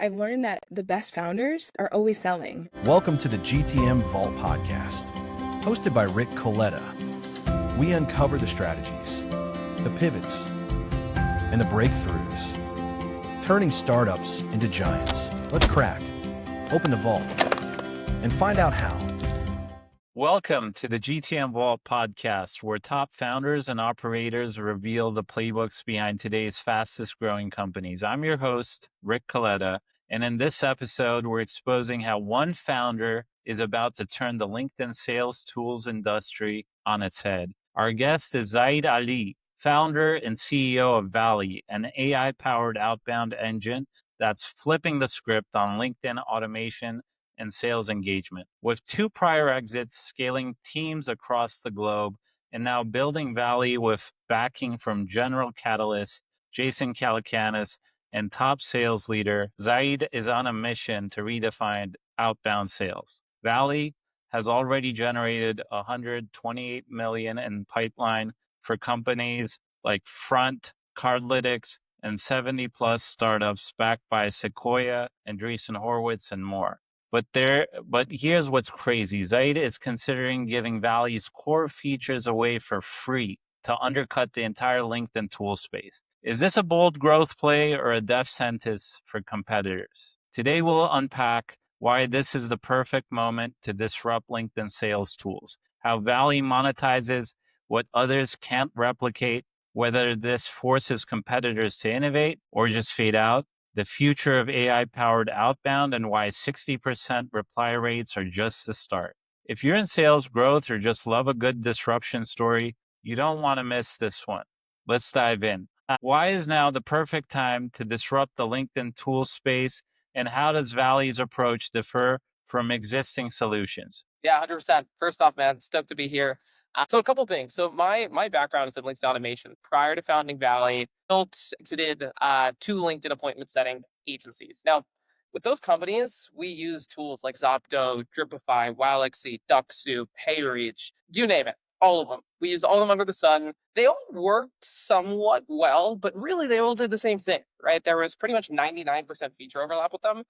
I've learned that the best founders are always selling. Welcome to the GTM Vault podcast, hosted by Koleta. We uncover the strategies, the pivots, and the breakthroughs, turning startups into giants. Let's crack, open the vault, and find out how. Welcome to the GTM Vault podcast, where top founders and operators reveal the playbooks behind today's fastest growing companies. I'm your host, Koleta, and in this episode, we're exposing how one founder is about to turn the LinkedIn sales tools industry on its head. Our guest is Zayd Ali, founder and CEO of Valley, an AI-powered outbound engine that's flipping the script on LinkedIn automation and sales engagement. With two prior exits, scaling teams across the globe, and now building Valley with backing from General Catalyst, Jason Calacanis, and top sales leader, Zayd is on a mission to redefine outbound sales. Valley has already generated $128 million in pipeline for companies like Front, Cardlytics, and 70 plus startups backed by Sequoia, Andreessen Horowitz, and more. But here's what's crazy. Zayd is considering giving Valley's core features away for free to undercut the entire LinkedIn tool space. Is this a bold growth play or a death sentence for competitors? Today we'll unpack why this is the perfect moment to disrupt LinkedIn sales tools, how Valley monetizes what others can't replicate, whether this forces competitors to innovate or just fade out, the future of AI-powered outbound, and why 60% reply rates are just the start. If you're in sales growth or just love a good disruption story, you don't want to miss this one. Let's dive in. Why is now the perfect time to disrupt the LinkedIn tool space, and how does Valley's approach differ from existing solutions? Yeah, 100%. First off, man, stoked to be here. So a couple things. So my background is in LinkedIn automation. Prior to founding Valley, exited two LinkedIn appointment setting agencies. Now, with those companies, we use tools like Zopto, Dripify, WowXC, DuckSoup, HeyReach, you name it, all of them. We use all of them under the sun. They all worked somewhat well, but really they all did the same thing, right? There was pretty much 99% feature overlap with them.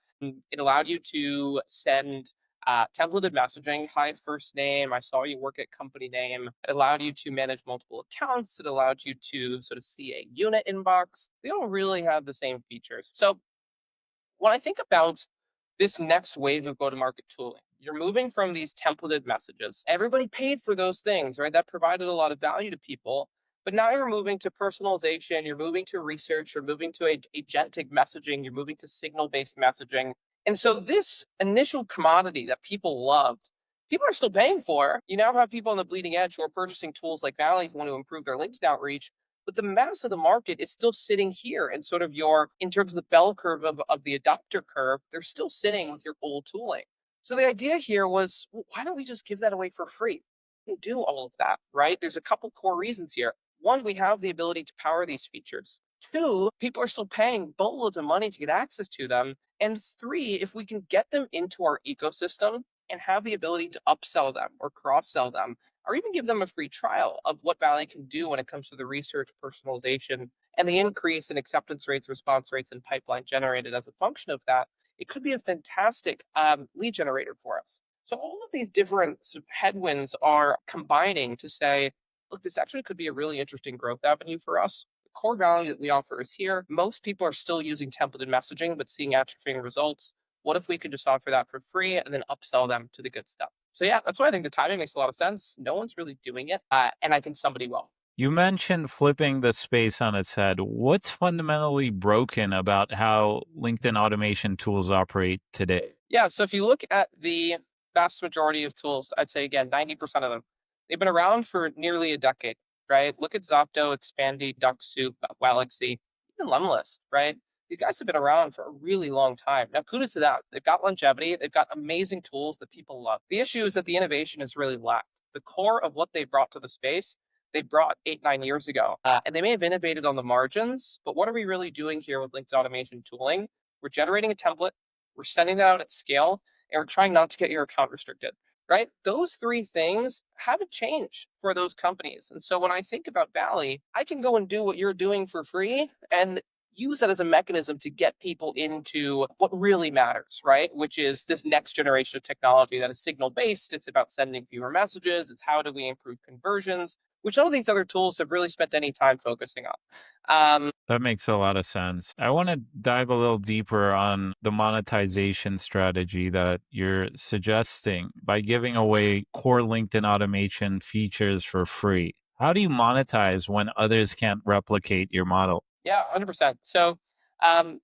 It allowed you to send templated messaging, hi, first name, I saw you work at company name. It allowed you to manage multiple accounts. It allowed you to sort of see a unit inbox. They all really have the same features. So when I think about this next wave of go-to-market tooling, you're moving from these templated messages. Everybody paid for those things, right? That provided a lot of value to people. But now you're moving to personalization, you're moving to research, you're moving to agentic messaging, you're moving to signal-based messaging. And so this initial commodity that people loved, people are still paying for. You now have people on the bleeding edge who are purchasing tools like Valley who want to improve their LinkedIn outreach. But the mass of the market is still sitting here and sort of in terms of the bell curve of the adopter curve, they're still sitting with your old tooling. So the idea here was, well, why don't we just give that away for free? We can do all of that, right? There's a couple core reasons here. One, we have the ability to power these features. Two, people are still paying boatloads of money to get access to them. And three, if we can get them into our ecosystem and have the ability to upsell them or cross-sell them, or even give them a free trial of what Valley can do when it comes to the research, personalization, and the increase in acceptance rates, response rates, and pipeline generated as a function of that, it could be a fantastic lead generator for us. So all of these different sort of headwinds are combining to say, look, this actually could be a really interesting growth avenue for us. The core value that we offer is here. Most people are still using templated messaging, but seeing atrophying results. What if we could just offer that for free and then upsell them to the good stuff? So yeah, that's why I think the timing makes a lot of sense. No one's really doing it. And I think somebody will. You mentioned flipping the space on its head. What's fundamentally broken about how LinkedIn automation tools operate today? Yeah, so if you look at the vast majority of tools, I'd say, again, 90% of them, they've been around for nearly a decade, right? Look at Zopto, Expandy, DuckSoup, WellXC, even Lemlist, right? These guys have been around for a really long time. Now, kudos to them. They've got longevity. They've got amazing tools that people love. The issue is that the innovation is really lacked. The core of what they brought to the space, they brought 8-9 years ago. And they may have innovated on the margins, but what are we really doing here with LinkedIn automation tooling? We're generating a template, we're sending that out at scale, and we're trying not to get your account restricted, right? Those three things haven't changed for those companies. And so when I think about Valley, I can go and do what you're doing for free, and use that as a mechanism to get people into what really matters, right? Which is this next generation of technology that is signal based. It's about sending fewer messages. It's how do we improve conversions, which none of these other tools have really spent any time focusing on. That makes a lot of sense. I want to dive a little deeper on the monetization strategy that you're suggesting by giving away core LinkedIn automation features for free. How do you monetize when others can't replicate your model? Yeah, 100%. So, um,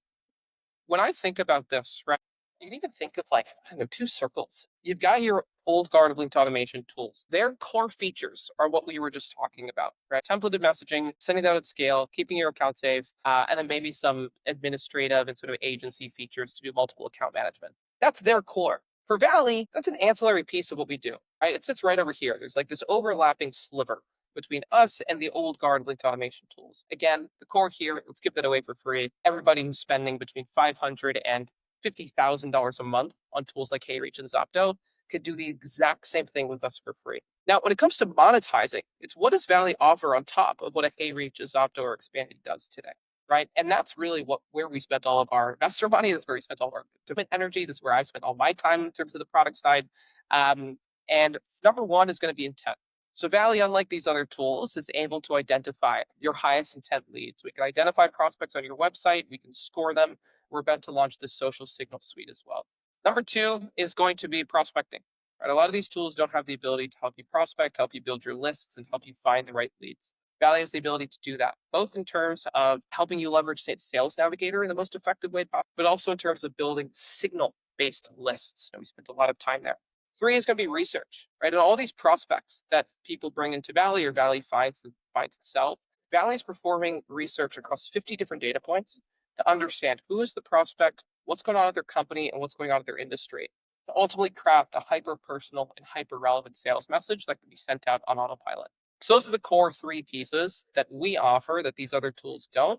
when I think about this, right, you can even think of like, I don't know, two circles. You've got your old guard of linked automation tools. Their core features are what we were just talking about, right? Templated messaging, sending that at scale, keeping your account safe, and then maybe some administrative and sort of agency features to do multiple account management. That's their core. For Valley, that's an ancillary piece of what we do, right? It sits right over here. There's like this overlapping sliver between us and the old guard linked automation tools. Again, the core here, let's give that away for free. Everybody who's spending between $500 and $50,000 a month on tools like HeyReach and Zopto could do the exact same thing with us for free. Now, when it comes to monetizing, it's what does Valley offer on top of what a HeyReach, a Zopto, or Expanded does today, right? And that's really where we spent all of our investor money. That's where we spent all of our development energy. That's where I spent all my time in terms of the product side. And number one is going to be intent. So Valley, unlike these other tools, is able to identify your highest intent leads. We can identify prospects on your website. We can score them. We're about to launch this social signal suite as well. Number two is going to be prospecting. Right? A lot of these tools don't have the ability to help you prospect, help you build your lists, and help you find the right leads. Valley has the ability to do that, both in terms of helping you leverage Sales Navigator in the most effective way possible, but also in terms of building signal-based lists. And we spent a lot of time there. Three is going to be research, right? And all these prospects that people bring into Valley or Valley finds itself, Valley is performing research across 50 different data points to understand who is the prospect, what's going on at their company, and what's going on at their industry, to ultimately craft a hyper-personal and hyper-relevant sales message that can be sent out on autopilot. So those are the core three pieces that we offer that these other tools don't.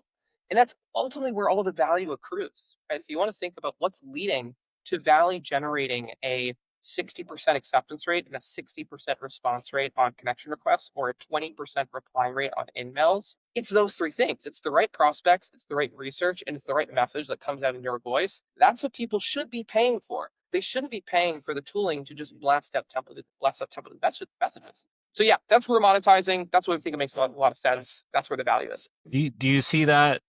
And that's ultimately where all the value accrues, right? If you want to think about what's leading to Valley generating a 60% acceptance rate and a 60% response rate on connection requests or a 20% reply rate on emails, it's those three things. It's the right prospects, it's the right research, and it's the right message that comes out in your voice. That's what people should be paying for. They shouldn't be paying for the tooling to just blast out templated messages. So yeah, that's where we're monetizing. That's what I think it makes a lot of sense. That's where the value is. Do you see that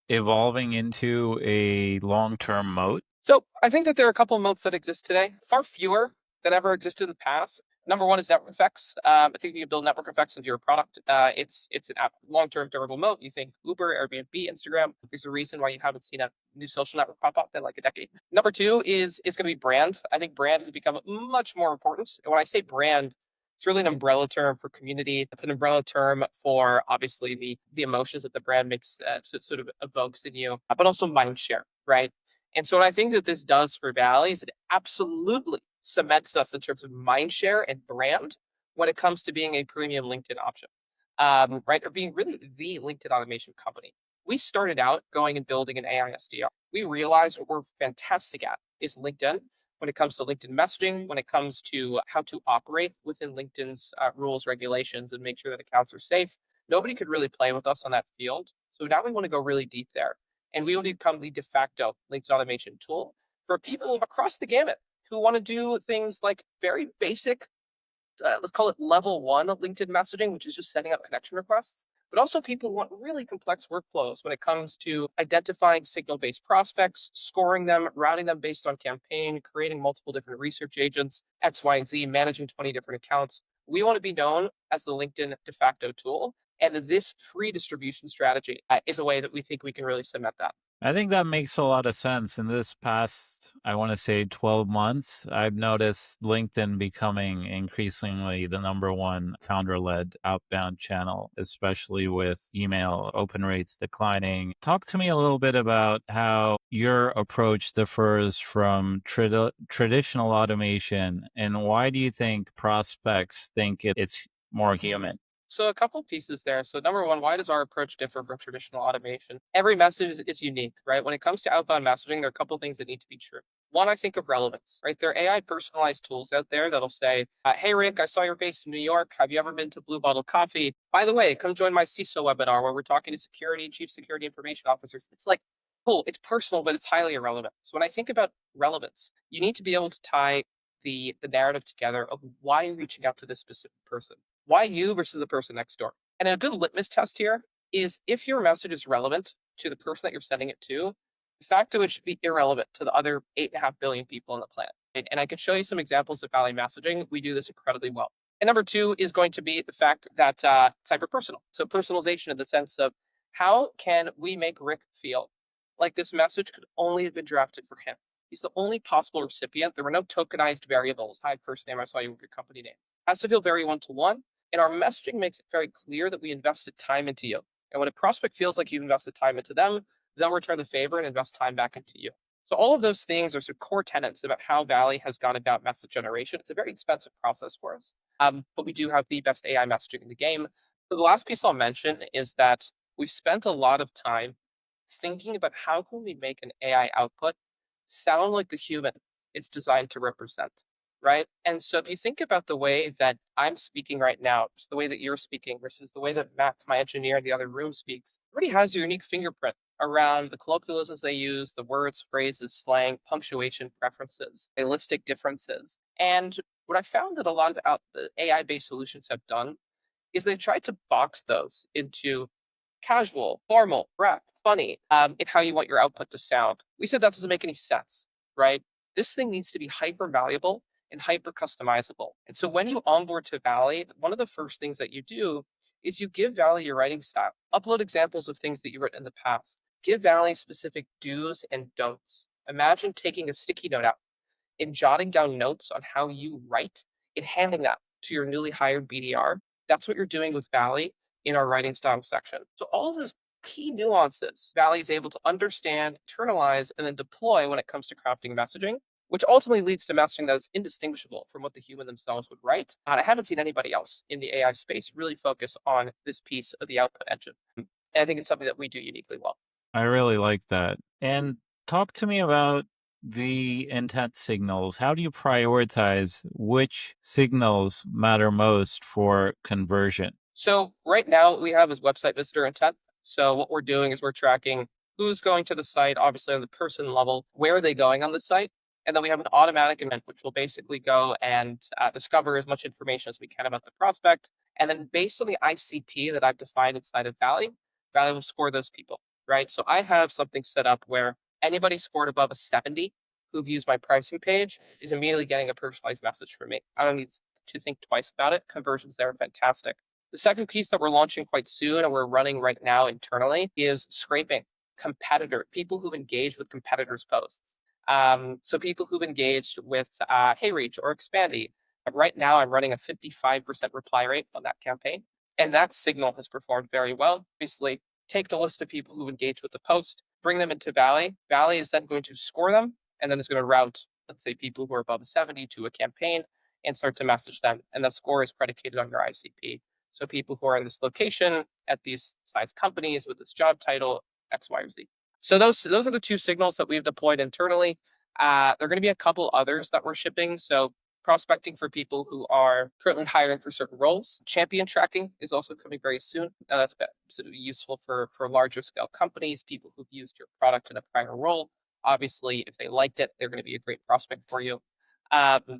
evolving into a long-term moat? So I think that there are a couple of moats that exist today, far fewer than ever existed in the past. Number one is network effects. I think you can build network effects into your product. It's an long-term durable moat. You think Uber, Airbnb, Instagram. There's a reason why you haven't seen a new social network pop up in like a decade. Number two is going to be brand. I think brand has become much more important. And when I say brand, it's really an umbrella term for community. It's an umbrella term for obviously the emotions that the brand makes, sort of evokes in you, but also mind share, right? And so what I think that this does for Valley is it absolutely cements us in terms of mind share and brand when it comes to being a premium LinkedIn option, right? Or being really the LinkedIn automation company. We started out going and building an AI SDR. We realized what we're fantastic at is LinkedIn when it comes to LinkedIn messaging, when it comes to how to operate within LinkedIn's rules, regulations, and make sure that accounts are safe. Nobody could really play with us on that field. So now we want to go really deep there. And we will become the de facto LinkedIn automation tool for people across the gamut who want to do things like very basic, let's call it level one of LinkedIn messaging, which is just setting up connection requests, but also people who want really complex workflows when it comes to identifying signal-based prospects, scoring them, routing them based on campaign, creating multiple different research agents, X, Y, and Z, managing 20 different accounts. We want to be known as the LinkedIn de facto tool. And this free distribution strategy is a way that we think we can really cement that. I think that makes a lot of sense. In this past, I want to say 12 months, I've noticed LinkedIn becoming increasingly the number one founder-led outbound channel, especially with email open rates declining. Talk to me a little bit about how your approach differs from traditional automation, and why do you think prospects think it's more human? So a couple pieces there. So number one, why does our approach differ from traditional automation? Every message is unique, right? When it comes to outbound messaging, there are a couple things that need to be true. One, I think of relevance, right? There are AI personalized tools out there that'll say, hey, Rick, I saw you're based in New York. Have you ever been to Blue Bottle Coffee? By the way, come join my CISO webinar where we're talking to chief security information officers. It's like, cool, it's personal, but it's highly irrelevant. So when I think about relevance, you need to be able to tie the narrative together of why you're reaching out to this specific person. Why you versus the person next door? And a good litmus test here is if your message is relevant to the person that you're sending it to, de facto it should be irrelevant to the other 8.5 billion people on the planet. And I can show you some examples of value messaging. We do this incredibly well. And number two is going to be the fact that it's hyper personal. So personalization in the sense of how can we make Rick feel like this message could only have been drafted for him? He's the only possible recipient. There were no tokenized variables. Hi, first name, I saw you with your company name. It has to feel very one-to-one. And our messaging makes it very clear that we invested time into you. And when a prospect feels like you've invested time into them, they'll return the favor and invest time back into you. So all of those things are sort of core tenets about how Valley has gone about message generation. It's a very expensive process for us, but we do have the best AI messaging in the game. So the last piece I'll mention is that we've spent a lot of time thinking about how can we make an AI output sound like the human it's designed to represent, right? And so if you think about the way that I'm speaking right now, just the way that you're speaking versus the way that Max, my engineer in the other room, speaks, everybody has a unique fingerprint around the colloquialisms they use, the words, phrases, slang, punctuation preferences, stylistic differences. And what I found that a lot of the AI-based solutions have done is they tried to box those into casual, formal, rap, funny, in how you want your output to sound. We said that doesn't make any sense, right? This thing needs to be hyper malleable and hyper customizable. And so when you onboard to Valley, one of the first things that you do is you give Valley your writing style. Upload examples of things that you've written in the past. Give Valley specific do's and don'ts. Imagine taking a sticky note out and jotting down notes on how you write and handing that to your newly hired BDR. That's what you're doing with Valley in our writing style section. So all of those key nuances, Valley is able to understand, internalize, and then deploy when it comes to crafting messaging, which ultimately leads to messaging that is indistinguishable from what the human themselves would write. And I haven't seen anybody else in the AI space really focus on this piece of the output engine. And I think it's something that we do uniquely well. I really like that. And talk to me about the intent signals. How do you prioritize which signals matter most for conversion? So right now what we have is website visitor intent. So what we're doing is we're tracking who's going to the site, obviously on the person level, where are they going on the site? And then we have an automatic event, which will basically go and discover as much information as we can about the prospect. And then based on the ICP that I've defined inside of Valley, Valley will score those people, right? So I have something set up where anybody scored above a 70 who views my pricing page is immediately getting a personalized message from me. I don't need to think twice about it. Conversions there are fantastic. The second piece that we're launching quite soon and we're running right now internally is scraping people who've engaged with competitors' posts. So people who've engaged with HeyReach or Expandy. Right now, I'm running a 55% reply rate on that campaign. And that signal has performed very well. Obviously, take the list of people who engaged with the post, bring them into Valley. Valley is then going to score them, and then it's going to route, let's say, people who are above a 70 to a campaign and start to message them. And the score is predicated on your ICP. So people who are in this location at these size companies with this job title, X, Y, or Z. So those are the two signals that we've deployed internally. There are going to be a couple others that we're shipping. So prospecting for people who are currently hiring for certain roles. Champion tracking is also coming very soon. That's sort of useful for larger scale companies, people who've used your product in a prior role. Obviously, if they liked it, they're going to be a great prospect for you.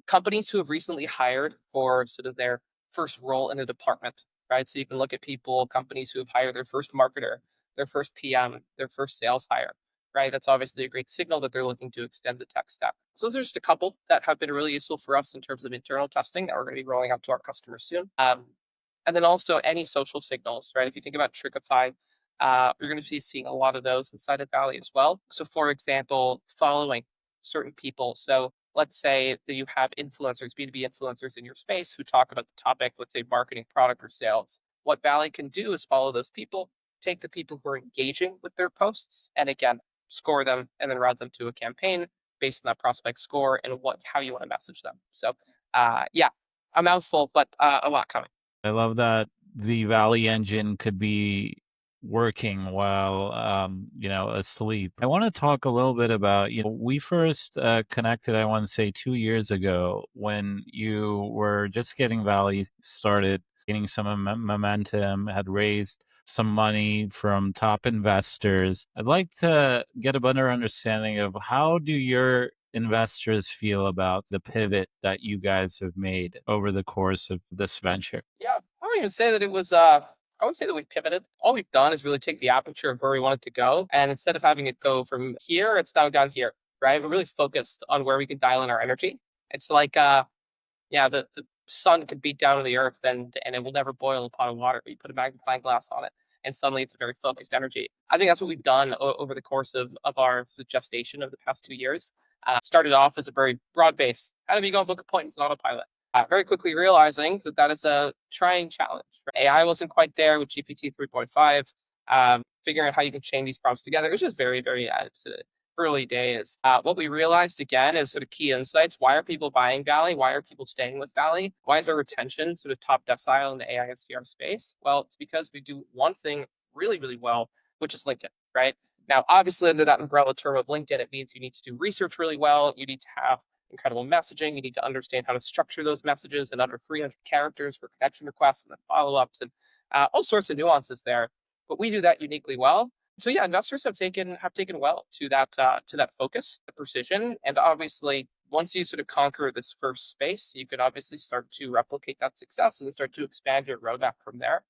Companies who have recently hired for sort of their first role in a department, right? So you can look at companies who have hired their first marketer, their first PM, their first sales hire, right? That's obviously a great signal that they're looking to extend the tech stack. So those are just a couple that have been really useful for us in terms of internal testing that we're going to be rolling out to our customers soon. And then also any social signals, right? If you think about Tricify, you're going to be seeing a lot of those inside of Valley as well. So for example, following certain people. So let's say that you have influencers, B2B influencers in your space who talk about the topic, let's say marketing, product, or sales. What Valley can do is follow those people, take the people who are engaging with their posts, and again, score them and then route them to a campaign based on that prospect score and how you want to message them. So yeah, a mouthful, but a lot coming. I love that the Valley engine could be working while asleep. I want to talk a little bit about, we first connected, I want to say 2 years ago, when you were just getting Valley started, gaining some momentum, had raised some money from top investors. I'd like to get a better understanding of how do your investors feel about the pivot that you guys have made over the course of this venture? Yeah, I wouldn't even say that it was. I would say that we pivoted. All we've done is really take the aperture of where we want it to go, and instead of having it go from here, it's now down here. Right? We're really focused on where we can dial in our energy. It's like, yeah, the sun could beat down on the earth, and it will never boil a pot of water. But you put a magnifying glass on it, and suddenly it's a very focused energy. I think that's what we've done over the course of our sort of gestation of the past 2 years. Started off as a very broad base. How do we go and book appointments on autopilot? Very quickly realizing that that is a trying challenge. AI wasn't quite there with GPT 3.5. Figuring out how you can chain these prompts together. It was just very, very early days. What we realized again is sort of key insights. Why are people buying Valley? Why are people staying with Valley? Why is our retention sort of top decile in the AI SDR space? Well, it's because we do one thing really, really well, which is LinkedIn, right? Now, obviously, under that umbrella term of LinkedIn, it means you need to do research really well. You need to have incredible messaging. You need to understand how to structure those messages in under 300 characters for connection requests and then follow-ups and all sorts of nuances there. But we do that uniquely well. So yeah, investors have taken well to that focus, the precision, and obviously once you sort of conquer this first space, you can obviously start to replicate that success and start to expand your roadmap from there.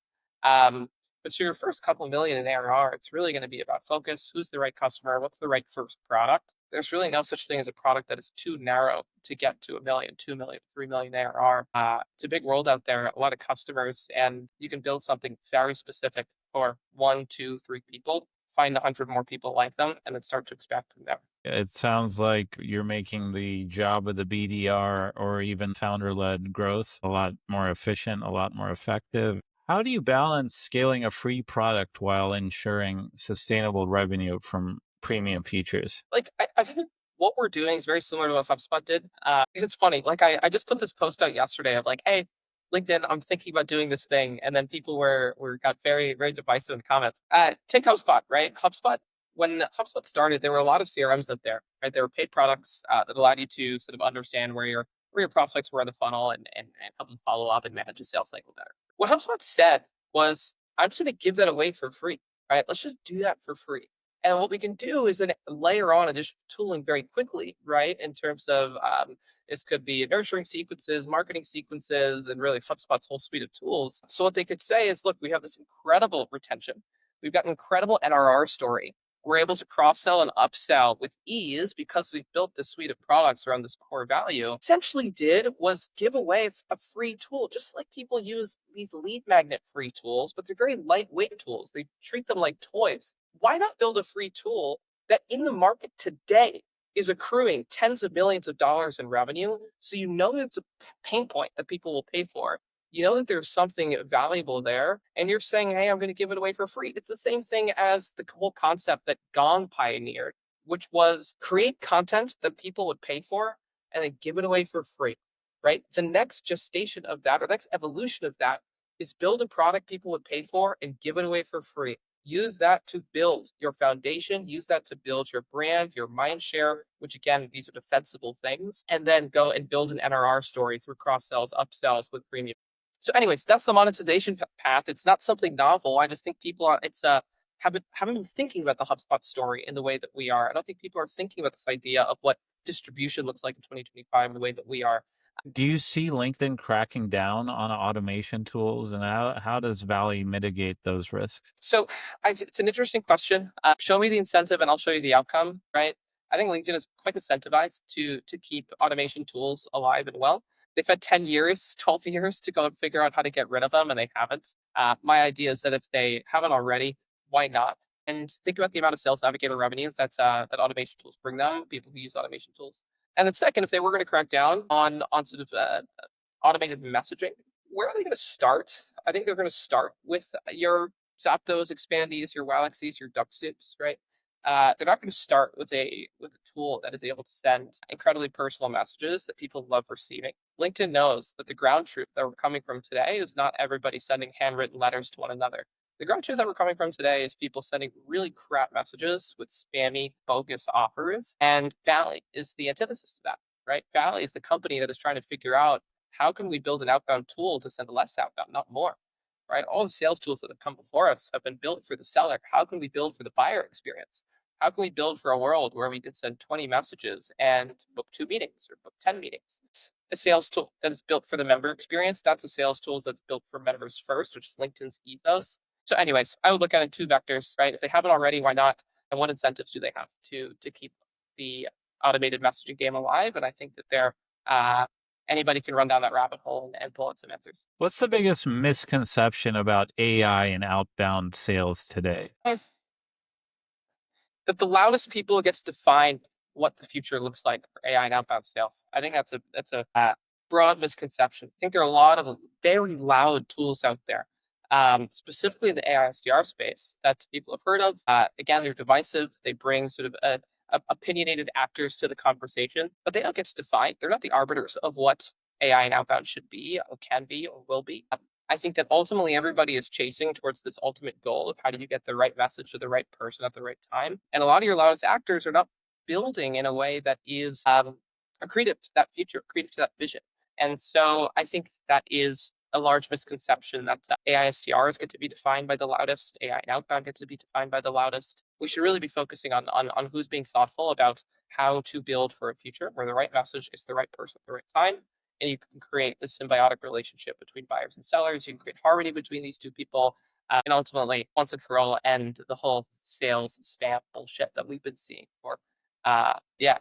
But so your first couple million in ARR, it's really going to be about focus. Who's the right customer? What's the right first product? There's really no such thing as a product that is too narrow to get to 1 million, 2 million, 3 million ARR. It's a big world out there, a lot of customers, and you can build something very specific for 1, 2, 3 people, find 100 more people like them, and then start to expand from there. It sounds like you're making the job of the BDR or even founder led growth a lot more efficient, a lot more effective. How do you balance scaling a free product while ensuring sustainable revenue from premium features? Like, I think what we're doing is very similar to what HubSpot did. It's funny. Like, I just put this post out yesterday of like, hey, LinkedIn, I'm thinking about doing this thing, and then people were got very, very divisive in the comments. Take HubSpot, right? HubSpot. When HubSpot started, there were a lot of CRMs out there, right? There were paid products that allowed you to sort of understand where your prospects were in the funnel and help them follow up and manage the sales cycle better. What HubSpot said was, I'm just going to give that away for free, right? Let's just do that for free. And what we can do is then layer on additional tooling very quickly, right? In terms of this could be nurturing sequences, marketing sequences, and really HubSpot's whole suite of tools. So what they could say is, look, we have this incredible retention. We've got an incredible NRR story. We're able to cross-sell and upsell with ease because we've built this suite of products around this core value. Essentially did was give away a free tool, just like people use these lead magnet free tools, but they're very lightweight tools. They treat them like toys. Why not build a free tool that in the market today is accruing tens of millions of dollars in revenue? So you know it's a pain point that people will pay for. You know that there's something valuable there, and you're saying, hey, I'm going to give it away for free. It's the same thing as the whole concept that Gong pioneered, which was create content that people would pay for and then give it away for free, right? The next gestation of that, or next evolution of that, is build a product people would pay for and give it away for free. Use that to build your foundation, use that to build your brand, your mind share, which again, these are defensible things, and then go and build an NRR story through cross sells, upsells with premium. So, anyways, that's the monetization path. It's not something novel. I just think people are. Haven't been thinking about the HubSpot story in the way that we are. I don't think people are thinking about this idea of what distribution looks like in 2025 in the way that we are. Do you see LinkedIn cracking down on automation tools, and how does Valley mitigate those risks? So, it's an interesting question. Show me the incentive, and I'll show you the outcome. Right? I think LinkedIn is quite incentivized to keep automation tools alive and well. They've had 10 years, 12 years to go and figure out how to get rid of them, and they haven't. My idea is that if they haven't already, why not? And think about the amount of sales navigator revenue that automation tools bring them, people who use automation tools. And then second, if they were going to crack down on sort of automated messaging, where are they going to start? I think they're going to start with your Zapdos, Expandies, your Walaxies, your DuckSoups, right? they're not going to start with a tool that is able to send incredibly personal messages that people love receiving. LinkedIn knows that the ground truth that we're coming from today is not everybody sending handwritten letters to one another. The ground truth that we're coming from today is people sending really crap messages with spammy, bogus offers. And Valley is the antithesis to that, right? Valley is the company that is trying to figure out how can we build an outbound tool to send less outbound, not more, right? All the sales tools that have come before us have been built for the seller. How can we build for the buyer experience? How can we build for a world where we could send 20 messages and book 2 meetings or book 10 meetings? It's a sales tool that is built for the member experience. That's a sales tool that's built for members first, which is LinkedIn's ethos. So anyways, I would look at it in 2 vectors, right? If they haven't already, why not? And what incentives do they have to keep the automated messaging game alive? And I think that anybody can run down that rabbit hole and pull out some answers. What's the biggest misconception about AI and outbound sales today? That the loudest people gets to define what the future looks like for AI and outbound sales. I think that's a broad misconception. I think there are a lot of very loud tools out there, specifically in the AI SDR space that people have heard of. Again, they're divisive. They bring sort of opinionated actors to the conversation, but they don't get to define. They're not the arbiters of what AI and outbound should be, or can be, or will be. I think that ultimately everybody is chasing towards this ultimate goal of how do you get the right message to the right person at the right time. And a lot of your loudest actors are not building in a way that is accretive to that future, accretive to that vision. And so I think that is a large misconception that AI SDRs get to be defined by the loudest, AI and outbound get to be defined by the loudest. We should really be focusing on who's being thoughtful about how to build for a future where the right message is the right person at the right time, and you can create this symbiotic relationship between buyers and sellers. You can create harmony between these 2 people, and ultimately, once and for all, end the whole sales spam bullshit that we've been seeing for, yeah,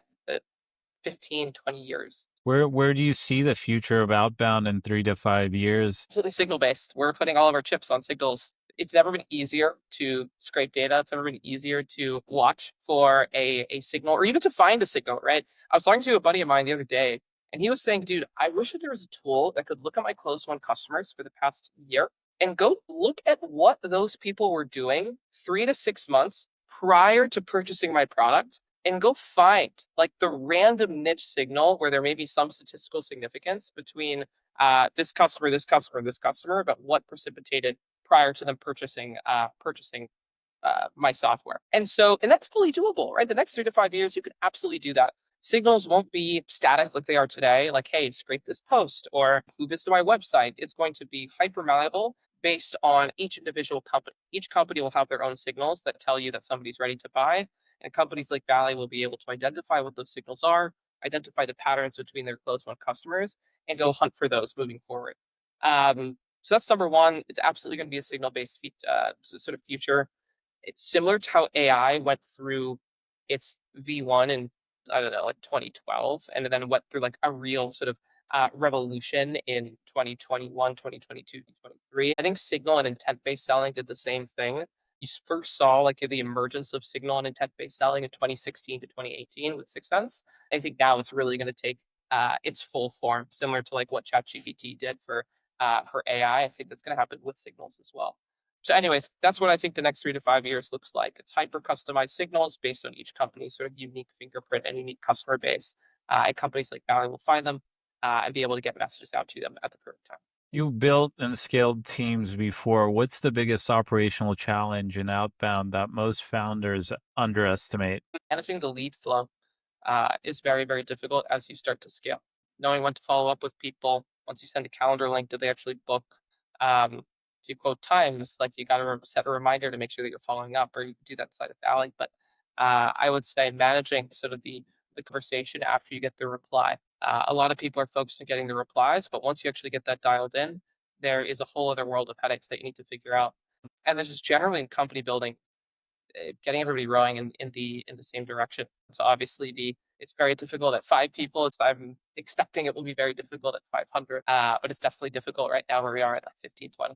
15, 20 years. Where do you see the future of outbound in 3 to 5 years? Absolutely signal based. We're putting all of our chips on signals. It's never been easier to scrape data. It's never been easier to watch for a signal or even to find a signal, right? I was talking to a buddy of mine the other day, and he was saying, dude, I wish that there was a tool that could look at my closed won customers for the past year and go look at what those people were doing 3 to 6 months prior to purchasing my product and go find like the random niche signal where there may be some statistical significance between this customer, this customer, this customer, but what precipitated prior to them purchasing my software. And that's fully doable, right? The next 3 to 5 years, you can absolutely do that. Signals won't be static like they are today, like, hey, scrape this post or who visited my website. It's going to be hyper malleable based on each individual company. Each company will have their own signals that tell you that somebody's ready to buy. And companies like Valley will be able to identify what those signals are, identify the patterns between their closed won customers, and go hunt for those moving forward. So that's number one. It's absolutely going to be a signal-based sort of future. It's similar to how AI went through its V1 in, I don't know, like 2012, and then went through like a real sort of revolution in 2021, 2022, 2023. I think signal and intent-based selling did the same thing. You first saw like the emergence of signal and intent-based selling in 2016 to 2018 with 6sense. I think now it's really going to take its full form, similar to like what ChatGPT did for AI. I think that's going to happen with signals as well. So, anyways, that's what I think the next 3 to 5 years looks like. It's hyper customized signals based on each company's sort of unique fingerprint and unique customer base. And companies like Valley will find them and be able to get messages out to them at the perfect time. You built and scaled teams before. What's the biggest operational challenge in outbound that most founders underestimate? Managing the lead flow is very, very difficult as you start to scale. Knowing when to follow up with people. Once you send a calendar link, do they actually book? If you quote times, like you got to set a reminder to make sure that you're following up, or you can do that inside of Valley. But I would say managing sort of the conversation after you get the reply. A lot of people are focused on getting the replies, but once you actually get that dialed in, there is a whole other world of headaches that you need to figure out. And then just generally in company building, getting everybody rowing in the same direction. So obviously it's very difficult at 5 people. I'm expecting it will be very difficult at 500, but it's definitely difficult right now where we are at like 15, 20.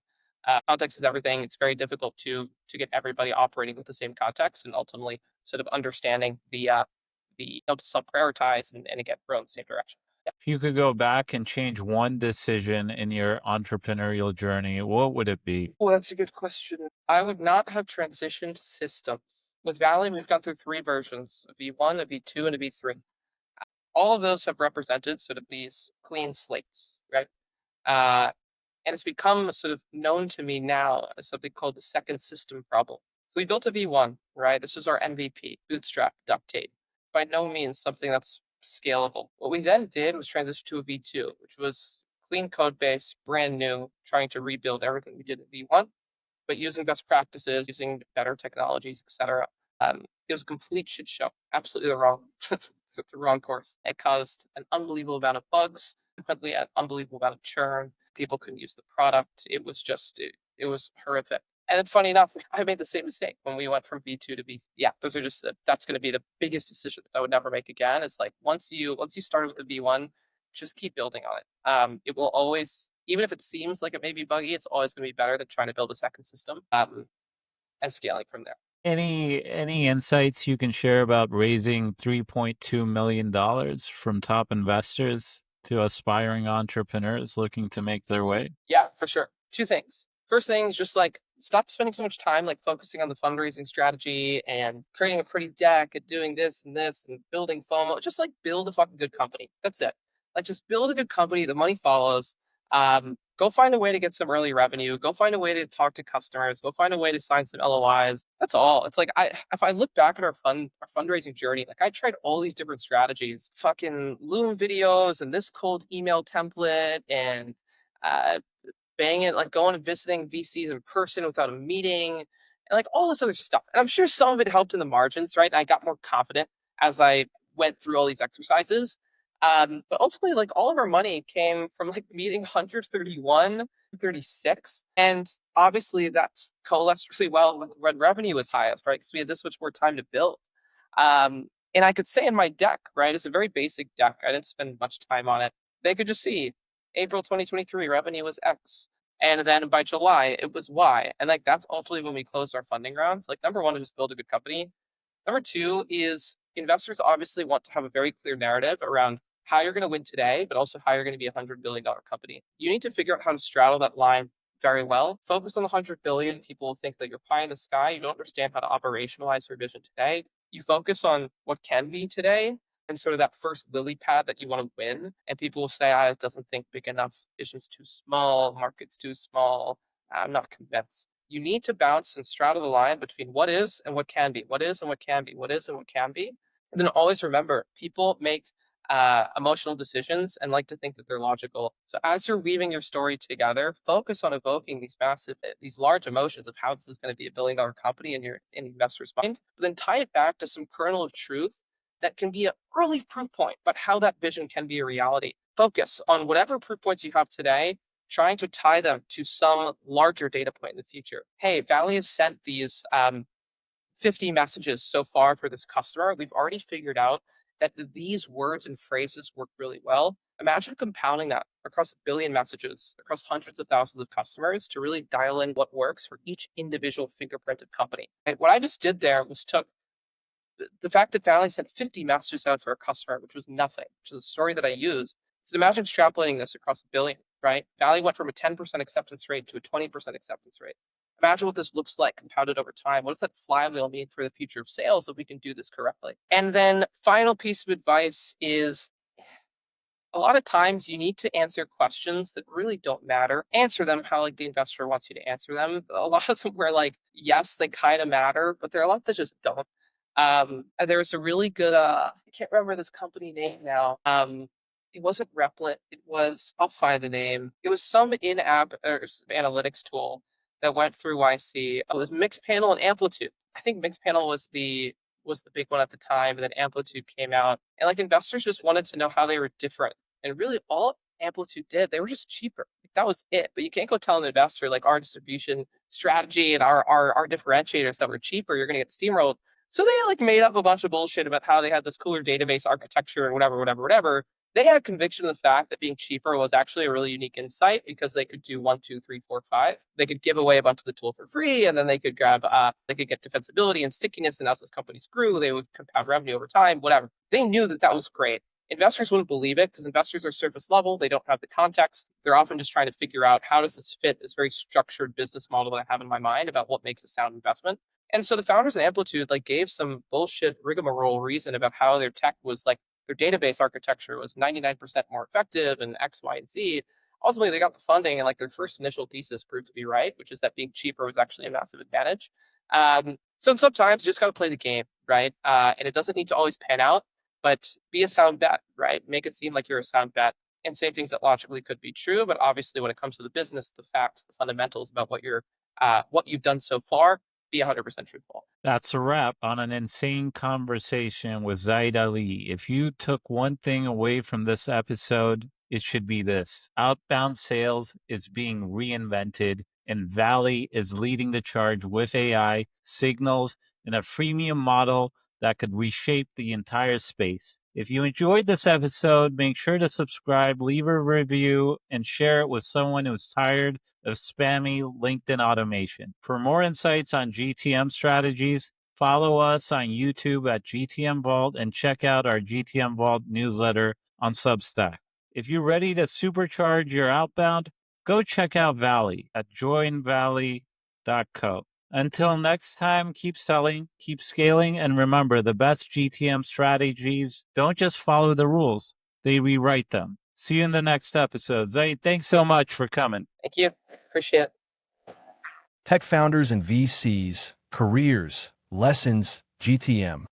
Context is everything. It's very difficult to get everybody operating with the same context and ultimately sort of understanding to self-prioritize and get grow in the same direction. If you could go back and change one decision in your entrepreneurial journey, what would it be? Well, that's a good question. I would not have transitioned systems with Valley, we've gone through three versions: a V1, a V2, and a V3. All of those have represented sort of these clean slates, right? And it's become sort of known to me now as something called the second system problem. So we built a V1, right? This was our MVP, bootstrap, duct tape. By no means something that's scalable. What we then did was transition to a V2, which was clean code base, brand new, trying to rebuild everything we did in V1, but using best practices, using better technologies, etc. It was a complete shit show. Absolutely the wrong, the wrong course. It caused an unbelievable amount of bugs, an unbelievable amount of churn. People couldn't use the product. It was just, it was horrific. And then, funny enough, I made the same mistake when we went from V2 to V. Yeah, those are just that's going to be the biggest decision that I would never make again. Is like once you started with the V1, just keep building on it. It will always, even if it seems like it may be buggy, it's always going to be better than trying to build a second system and scaling from there. Any insights you can share about raising $3.2 million from top investors to aspiring entrepreneurs looking to make their way? Yeah, for sure. Two things. First thing is just like stop spending so much time like focusing on the fundraising strategy and creating a pretty deck and doing this and building FOMO. Just like build a fucking good company. That's it. Like just build a good company. The money follows. Go find a way to get some early revenue. Go find a way to talk to customers. Go find a way to sign some LOIs. That's all. It's like if I look back at our fundraising journey, like I tried all these different strategies, fucking Loom videos and this cold email template and uh, banging it, like going and visiting VCs in person without a meeting, and like all this other stuff. And I'm sure some of it helped in the margins, right? And I got more confident as I went through all these exercises. But ultimately, like all of our money came from like meeting 131, 36. And obviously that's coalesced really well with when revenue was highest, right? Because we had this much more time to build. And I could say in my deck, right, it's a very basic deck. I didn't spend much time on it. They could just see April 2023 revenue was X. And then by July, it was Y. And like that's ultimately when we closed our funding rounds. Like number one is just build a good company. Number two is investors obviously want to have a very clear narrative around how you're going to win today, but also how you're going to be $100 billion company. You need to figure out how to straddle that line very well. Focus on the 100 billion. People will think that you're pie in the sky. You don't understand how to operationalize your vision today. You focus on what can be today and sort of that first lily pad that you want to win. And people will say, it doesn't think big enough. Vision's too small. Market's too small. I'm not convinced. You need to bounce and straddle the line between what is and what can be, what is and what can be, what is and what can be. And then always remember, people make emotional decisions and like to think that they're logical. So as you're weaving your story together, focus on evoking these large emotions of how this is going to be $1 billion company in your investor's mind, but then tie it back to some kernel of truth that can be an early proof point about how that vision can be a reality. Focus on whatever proof points you have today, trying to tie them to some larger data point in the future. Hey, Valley has sent these 50 messages so far for this customer. We've already figured out that these words and phrases work really well. Imagine compounding that across a billion messages, across hundreds of thousands of customers to really dial in what works for each individual fingerprinted company. And what I just did there was took the fact that Valley sent 50 messages out for a customer, which was nothing, which is a story that I use. So imagine extrapolating this across a billion, right? Valley went from a 10% acceptance rate to a 20% acceptance rate. Imagine what this looks like compounded over time. What does that flywheel mean for the future of sales if we can do this correctly? And then final piece of advice is a lot of times you need to answer questions that really don't matter. Answer them how like the investor wants you to answer them. A lot of them where like, yes, they kind of matter, but there are a lot that just don't. And there was a really good, I can't remember this company name now. It wasn't Replit. It was, I'll find the name. It was some in-app or analytics tool that went through YC. It was Mixpanel and Amplitude. I think Mixpanel was the big one at the time, and then Amplitude came out. And like investors just wanted to know how they were different. And really all Amplitude did, they were just cheaper. Like, that was it. But you can't go tell an investor like our distribution strategy and our differentiators that were cheaper, you're gonna get steamrolled. So they like made up a bunch of bullshit about how they had this cooler database architecture and whatever. They had conviction of the fact that being cheaper was actually a really unique insight because they could do 1, 2, 3, 4, 5. They could give away a bunch of the tool for free, and then they could they could get defensibility and stickiness. And as those companies grew, they would compound revenue over time, whatever. They knew that that was great. Investors wouldn't believe it because investors are surface level. They don't have the context. They're often just trying to figure out how does this fit this very structured business model that I have in my mind about what makes a sound investment. And so the founders at Amplitude like gave some bullshit rigmarole reason about how their tech was like their database architecture was 99% more effective and X, Y, and Z. Ultimately, they got the funding and like their first initial thesis proved to be right, which is that being cheaper was actually a massive advantage. So sometimes you just got to play the game, right? And it doesn't need to always pan out, but be a sound bet, right? Make it seem like you're a sound bet and say things that logically could be true. But obviously, when it comes to the business, the facts, the fundamentals about what you've done so far, be 100% truthful. That's a wrap on an insane conversation with Zayd Ali. If you took one thing away from this episode, it should be this: outbound sales is being reinvented, and Valley is leading the charge with AI, signals, and a freemium model that could reshape the entire space. If you enjoyed this episode, make sure to subscribe, leave a review, and share it with someone who's tired of spammy LinkedIn automation. For more insights on GTM strategies, follow us on YouTube at GTM Vault and check out our GTM Vault newsletter on Substack. If you're ready to supercharge your outbound, go check out Valley at joinvalley.co. Until next time, keep selling, keep scaling, and remember, the best GTM strategies don't just follow the rules, they rewrite them. See you in the next episode. Zayd, thanks so much for coming. Thank you. Appreciate it. Tech founders and VCs, careers, lessons, GTM.